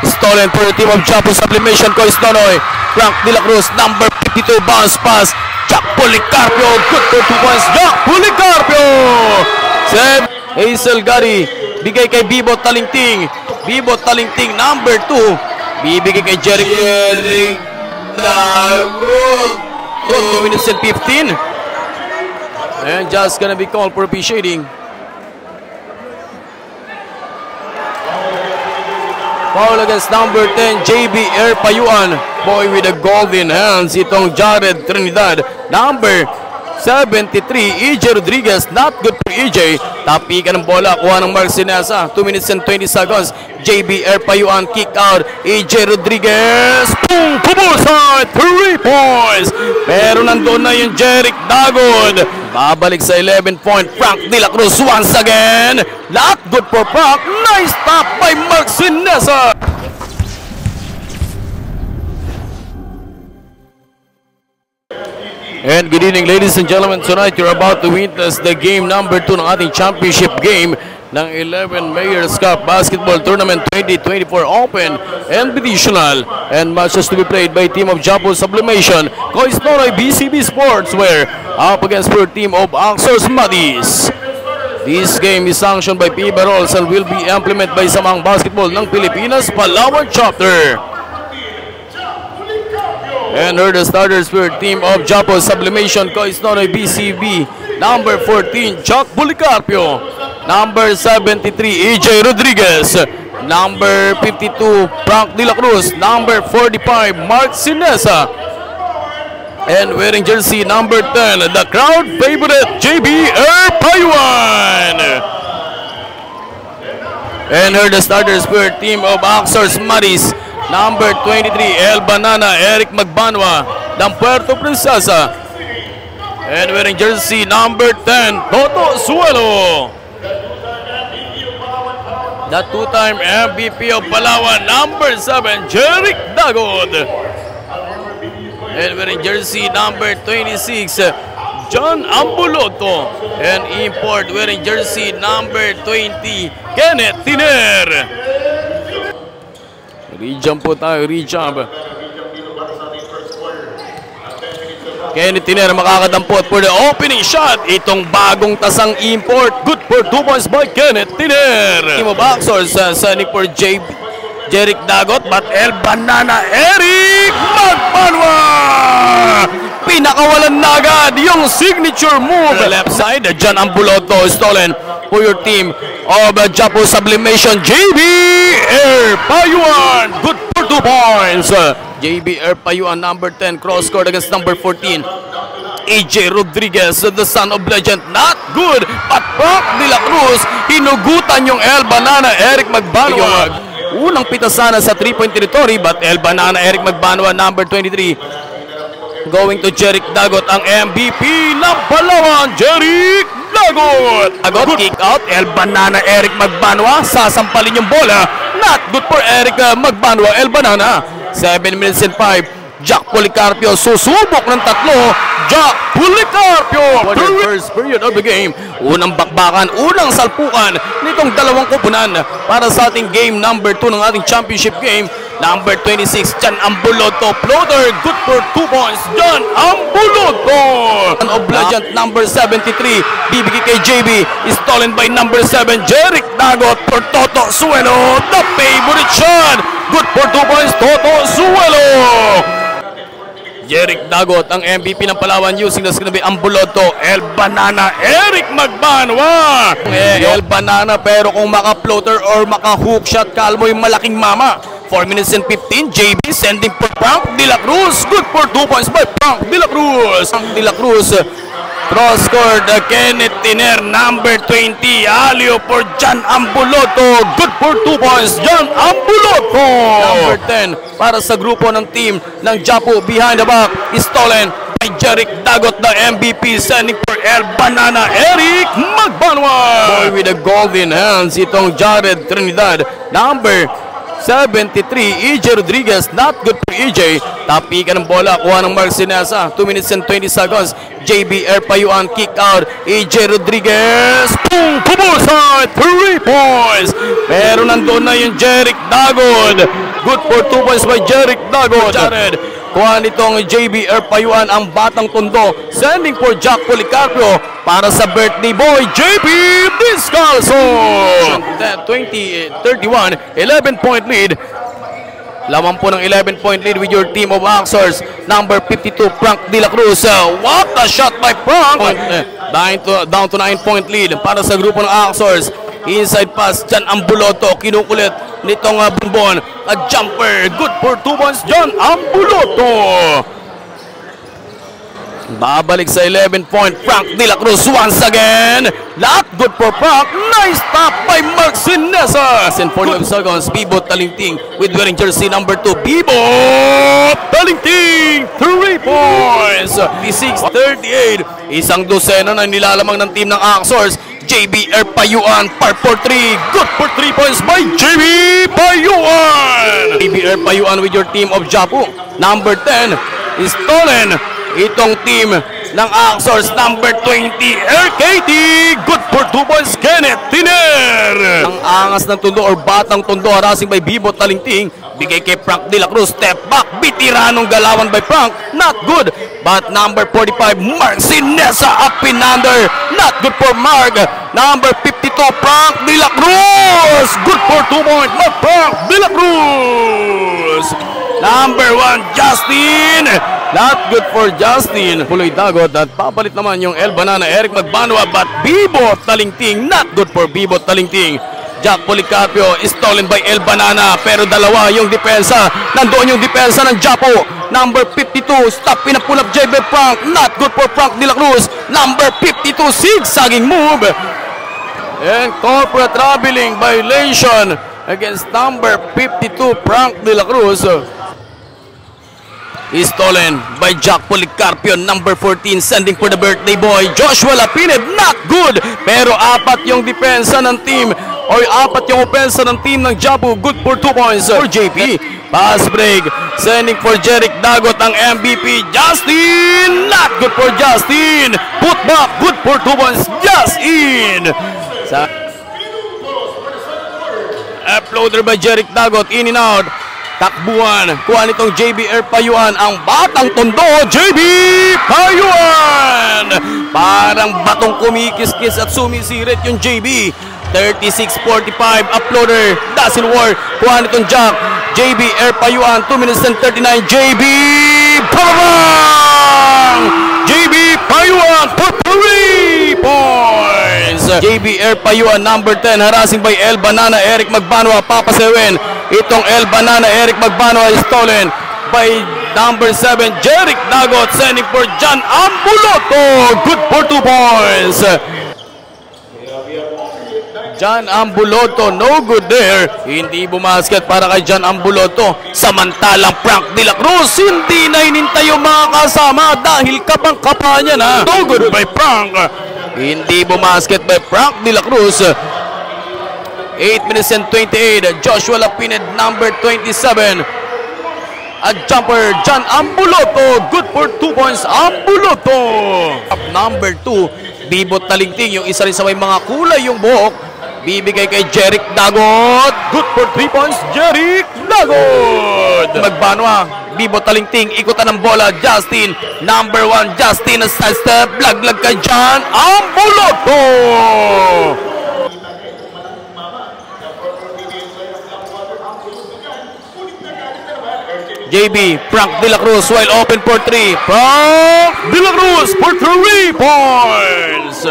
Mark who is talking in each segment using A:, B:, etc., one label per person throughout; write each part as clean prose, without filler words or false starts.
A: Stolen for the team of Japo Sublimation. Kois Nonoy. Frank De La Cruz, number 52, bounce pass. Jack Policarpio, good for 2 points. Jack Policarpio! Save Hazel Gary. Bigay kay Bibo Talingting. Bibo Talingting, number 2. Bibigay kay Jeric Dagot. 2 minutes and 15. And just gonna be called for officiating. Foul against number 10, JB Erpayuan. Boy with the golden hands, itong Jared Trinidad. Number 73, EJ Rodriguez. Not good for EJ. Tapikan ng bola, kuha ng Mark Sinesa. 2 minutes and 20 seconds. JB Erpayuan, kick out. EJ Rodriguez. Boom! Pumulsay! 3 points! Pero nandun na yung Jeric Dagod. Babalik sa 11 point. Frank De La Cruz once again. Not good for Frank. Nice stop by Mark Sinesa. And good evening, ladies and gentlemen. Tonight you're about to witness the game number 2 ng ating championship game ng 11 Mayor's Cup Basketball Tournament 2024 Open Invitational, and matches to be played by team of Japo Sublimation, Kois Nonoy BCB Sportswear up against for team of Axos Madis. This game is sanctioned by FIBA rules and will be implemented by Samang Basketball ng Pilipinas Palawan Chapter. And here the starters for team of Japo Sublimation, Kois Nonoy BCB. Number 14, Jack Policarpio. Number 73, EJ Rodriguez. Number 52, Frank De La Cruz. Number 45, Mark Sinesa. And wearing jersey number 10, the crowd favorite, JB Erpayuan. And here the starters for team of Axos Madis. Number 23, El Banana, Eric Magbanwa, ng Puerto Princesa. And wearing jersey number 10, Toto Suelo. The two-time MVP of Palawan, number 7, Jeric Dagod. And wearing jersey number 26, John Ambuloto. And import wearing jersey number 20, Kenneth Tiner. Re-jump po tayo, re-jump. Kenneth Tiner makakadampot for the opening shot. Itong bagong tasang import. Good for 2 points by Kenneth Tiner. Team of Axos sending for Jeric Dagot, but El Banana, Eric Magbanwa! Pinakawalan na agad yung signature move. Left side, John Ambuloto stolen for your team of Japo Sublimation, JB Erpayuan. Good for 2 points. JB Erpayuan, number 10, cross court against number 14. EJ Rodriguez, the son of legend, not good. But Frank De La Cruz, hinugutan yung El Banana, Eric Magbanwa. Unang pitasana sa 3-point territory, but El Banana, Eric Magbanwa, number 23. Going to Jeric Dagot, ang MVP ng Palawan, Jeric Dagot. Dagot, kick out, El Banana, Eric Magbanwa, sasampalin yung bola. Not good for Eric Magbanwa, El Banana. 7 minutes and 5. Jack Policarpio, susubok ng tatlo. Jack Policarpio for the first period of the game. Unang bakbakan, unang salpukan nitong dalawang kupunan para sa ating game number 2 ng ating championship game. Number 26, John Ambuloto, floater, good for 2 points. John Ambuloto of legend, number 73, bibigay kay JB, stolen by number 7, Jeric Dagot for Toto Suelo, the favorite shot. Good for 2 points, Toto Suelo. Jeric Dagot, ang MVP ng Palawan, using the screen by Ambuloto. El Banana, Eric Magbanwa. El Banana, pero kung maka-floater or maka-hook shot, kalmo yung malaking mama. 4 minutes and 15, JB sending for Frank De La Cruz. Good for 2 points by Frank De La Cruz. Frank De La Cruz, cross court, Kenneth Tiner, number 20. Alio for John Ambuloto. Good for 2 points, John Ambuloto. Number 10, para sa grupo ng team ng Japo behind the back. Stolen by Jeric Dagot, the MVP, sending for El Banana, Eric Magbanwa. Boy with the golden hands, itong Jared Trinidad, number 73, EJ Rodriguez, not good for EJ. Tapi ka ng bola, kuha ng Mark Sinesa. 2 minutes and 20 seconds. JBR Payuan, kick out. EJ Rodriguez, boom! Pumusay! 3 points! Pero nandoon na yung Jeric Dagod. Good for 2 points by Jeric Dagod. Jared, kuha nitong JBR Payuan ang batang tondo. Sending for Jack Policarpio para sa birthday boy, JB Descalzo. 20-31, 11-point lead. Laman po ng 11-point lead with your team of Axors. Number 52, Frank De La Cruz. What a shot by Frank! Down to 9-point lead para sa grupo ng Axors. Inside pass, Jan Ambuloto. Kinukulit nitong Bonbon. A jumper. Good for 2 points, Jan Ambuloto. Babalik sa 11-point, Frank De La Cruz once again. Not good for Frank. Nice stop by Mark Sinesa. In 45 seconds, Bibo Talingting with wearing jersey number 2. Bibo Talingting, 3 points. 36-38. Isang dosena na nilalamang ng team ng Axors. JBR Payuan, par for 3. Good for 3 points by JB Payuan. JBR Payuan with your team of Japu. Number 10 is stolen. Itong team ng Axors, number 20, RKT. Good for 2 points, Kenneth Tiner. Ang angas ng tundo or batang tundo, harassing by Bibo Talingting. Bigay kay Frank De La Cruz, step back. Bitiranong galawan by Frank, not good. But number 45, Mark Sinesa, up in under. Not good for Mark. Number 52, Frank De La Cruz. Good for 2 points, Frank De La Cruz. Number 1, Justin. Not good for Justin. Puloy Dagot at papalit naman yung El Banana, Eric Magbanwa, but Bibo Talingting, not good for Bibo Talingting. Jack Policarpio is stolen by El Banana, pero dalawa yung depensa. Nandoon yung depensa ng Japo. Number 52, stop in a pull-up JB Frank, not good for Frank De La Cruz. Number 52, zigzagging move. And corporate traveling violation against number 52, Frank De La Cruz. Is stolen by Jack Policarpio, number 14, sending for the birthday boy, Joshua Lapined, not good. Pero apat yung depensa ng team, o apat yung opensa ng team ng Jabu, good for 2 points for JP. Pass break, sending for Jeric Dagot, ang MVP, Justin, not good for Justin. Put back, good for 2 points, Justin. Uploader by Jeric Dagot, in and out. Takbuhan, kuha nitong JBR Payuan, ang batang tondo, JB Payuan! Parang batong kumikis-kis at sumisirit yung JB. 36-45, uploader, doesn't work. Kuha nitong Jack, JBR Payuan, 2 minutes and 39, JB Payuan! JB Payuan for 3 points! JBR Payuan, number 10, harassing by El Banana, Eric Magbanwa, papasewin. Itong El Banana, Eric Magbanwa is stolen by number 7, Jeric Dagot, sending for Jan Ambuloto. Good for 2 points. Jan Ambuloto, no good there. Hindi bumasket para kay Jan Ambuloto. Samantalang Frank De La Cruz, hindi na inintay yung mga kasama dahil kapang-kapa niya na. No good by Frank. Hindi bumasket by Frank De La Cruz. 8 minutes and 28, Joshua Lapined, number 27. A jumper, Jan Ambuloto, good for 2 points, Ambuloto. Number 2, Bibo Talingting, yung isa rin sa may mga kulay yung buhok. Bibigay kay Jeric Dagot, good for 3 points, Jeric Dagot. Magbanwa, Bibo Talingting, ikutan ng bola, Justin, number 1, Justin, a sidestep, laglag kay Jan Ambuloto. JB, Frank De La Cruz, while open for 3. Frank De La Cruz for 3 points.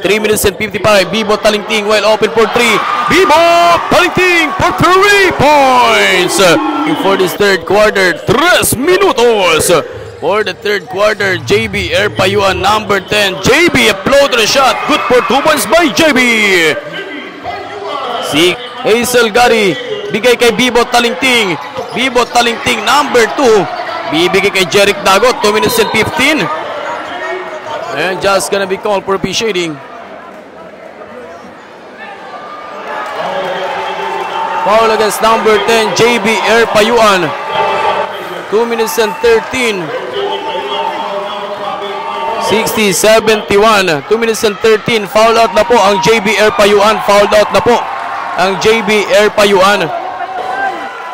A: 3 minutes and 55. Bibo Talingting, while open for 3. Bibo Talingting for 3 points. For this third quarter, 3 minutos. For the third quarter, JB Payuan, number 10. JB, a floater shot. Good for 2 points by JB. Hazel Gary, bigay kay Bibo Talingting. Bibo Talingting, number 2. Bibigay kay Jeric Dagot, 2 minutes and 15. And just gonna be called for officiating. Foul against number 10, JB Air Payuan. 2 minutes and 13. 60-71. 2 minutes and 13. Foul out na po ang JB Air Payuan. Foul out na po ang JB Air Payuan.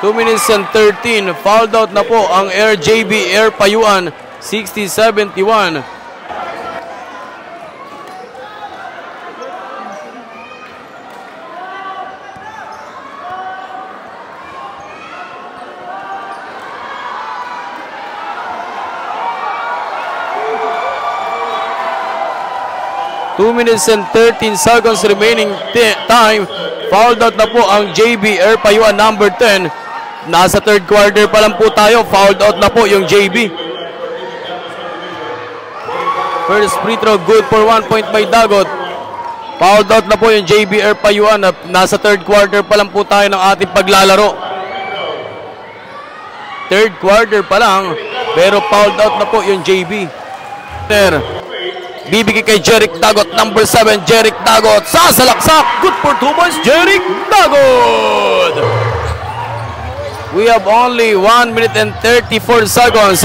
A: 2 minutes and 13. Foul out na po ang JB Air Payuan. 60-71. Two minutes and 13 seconds remaining time. Fouled out na po ang JB Air Payuan number 10. Nasa third quarter pa lang po tayo. Fouled out na po yung JB. First free throw good for 1 point by Dagot. Fouled out na po yung JB Air Payuan. Nasa third quarter pa lang po tayo ng ating paglalaro. Third quarter pa lang, pero fouled out na po yung JB. Bibigay kay Jeric Dagot, number 7, Jeric Dagot. Sasalaksak, good for 2 points, Jeric Dagot. We have only 1 minute and 34 seconds.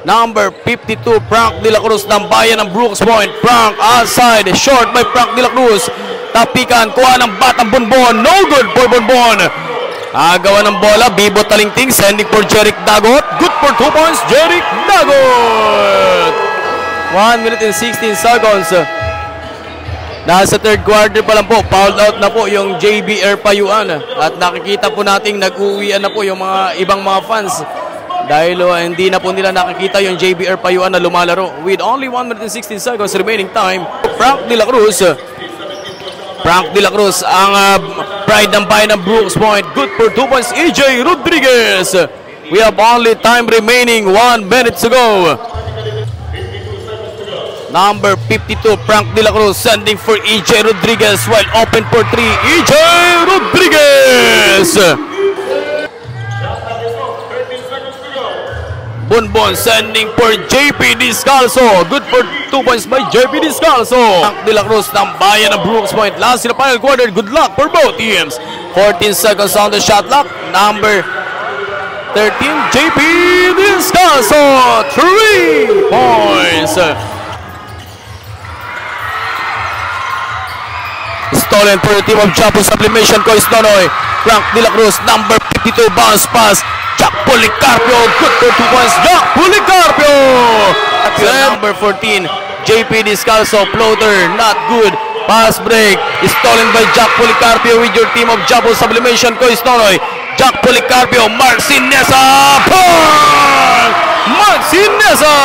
A: Number 52, Frank De La Cruz ng bayan ng Brooks Point. Frank outside, short by Frank De La Cruz. Tapikan, kuha ng batang Bonbon. No good for Bonbon. Agawa ng bola, Bibo Talingting, sending for Jeric Dagot. Good for 2 points, Jeric Dagot. 1 minute and 16 seconds. Nasa third quarter pa lang po. Fouled out na po yung JB Air Payuan. At nakikita po nating nag-uwian na po yung mga ibang mga fans. Dahil hindi na po nila nakikita yung JB Air Payuan na lumalaro. With only 1 minute and 16 seconds remaining time. Frank De La Cruz. Frank De La Cruz ang pride ng bayan ng Brooks Point. Good for 2 points, EJ Rodriguez. We have only time remaining 1 minute to go. Number 52, Frank De La Cruz sending for EJ Rodriguez while open for 3. EJ Rodriguez! Bonbon sending for JP Descalzo. Good for 2 points by JP Descalzo. Frank De La Cruz ng bayan ng Brooks Point. Last in the final quarter. Good luck for both teams. 14 seconds on the shot clock. Number 13, JP Descalzo. 3 points. Stolen for the team of Japo Sublimation. Kois Nonoy. Frank De La Cruz, number 52, bounce pass. Jack Policarpio, good for 2 points. Jack Policarpio. Number 14, JP Descalzo, floater, not good. Pass break, stolen by Jack Policarpio with your team of Japo Sublimation. Kois Nonoy. Jack Policarpio, Mark Sinesa. Mark Sinesa.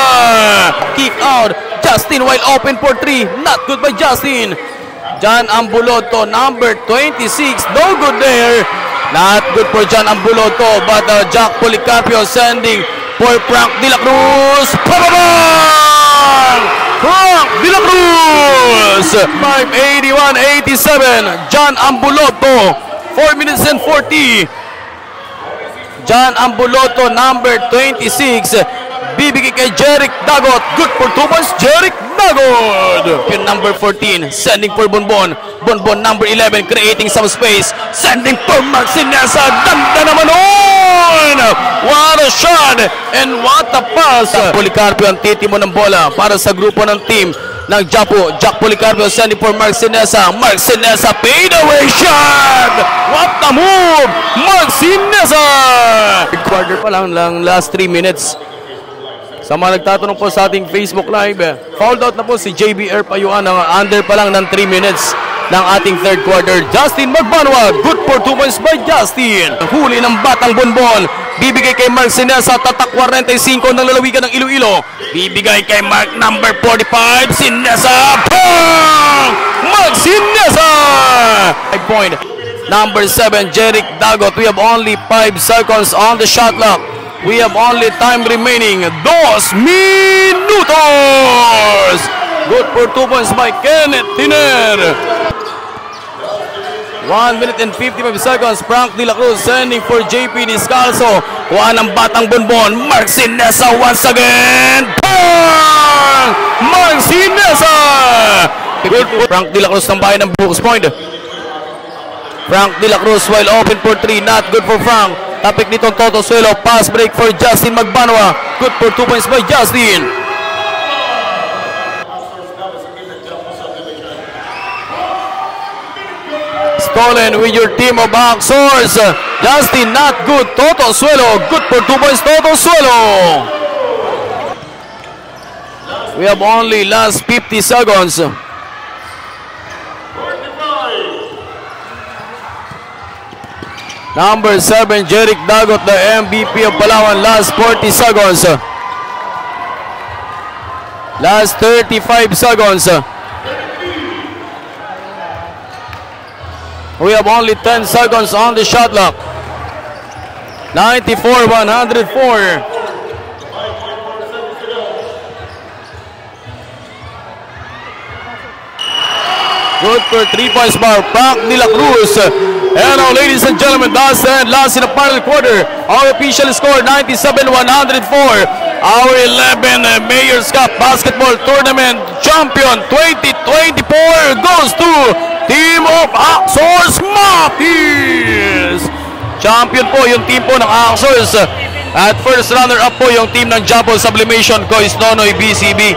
A: Kick out. Justin while open for 3. Not good by Justin. John Ambuloto, number 26, no good there. Not good for John Ambuloto, but Jack Policarpio sending for Frank De La Cruz. Pababang! Frank De La Cruz! 5:81-87. John Ambuloto, 4 minutes and 40. John Ambuloto, number 26. Bibigay kay Jeric Dagot. Good for 2 points, Jeric Dagot. Yung number 14, sending for Bonbon. Bonbon, number 11, creating some space. Sending for Mark Sinesa. Ganda naman on! What a shot! And what a pass! Policarpio ang titimo ng bola para sa grupo ng team ng Japo. Jack Policarpio sending for Mark Sinesa. Mark Sinesa, fade away shot! What a move! Mark Sinesa! Quarter pa lang last 3 minutes. Sa mga nagtatanong po sa ating Facebook Live, fouled out na po si JB Air Payuan under pa lang ng 3 minutes ng ating third quarter. Justin Magbanwa, good for 2 points by Justin. Huli ng batang Bonbon. Bibigay kay Mark Sinesa, tatak 45 ng lalawigan ng Iloilo. Bibigay kay Mark number 45, Sinesa. Pong! Mark Sinesa! 5 point. Number 7, Jeric Dagot. We have only 5 seconds on the shot clock. We have only time remaining. 2 minutos. Good for 2 points by Kenneth Tiner. 1 minute and 55 seconds. Frank De La Cruz sending for JP Descalzo. Kuha ng batang Bonbon. Mark Sinesa once again. Bang! Mark Sinesa. Good for Frank De La Cruz ng bayan ng Brooks Point. Frank De La Cruz while open for 3. Not good for Frank. Tapik nitong Toto Suelo. Pass break for Justin Magbanwa. Good for 2 points by Justin. Stolen with your team of Axors. Justin not good. Toto Suelo. Good for 2 points. Toto Suelo. We have only last 50 seconds. Number 7, Jeric Dagot, the MVP of Palawan. Last 40 seconds. Last 35 seconds. We have only 10 seconds on the shot clock. 94-104. Good for 3 points by Frank De La Cruz. And now, ladies and gentlemen, that's the end. Last in the final quarter. Our official score 97-104. Our 11 Mayor's Cup Basketball Tournament champion 2024 goes to Team of Axors Mapis. Champion po yung team po ng Axors. At first runner-up po yung team ng Jabol Sublimation Coys Nonoy BCB.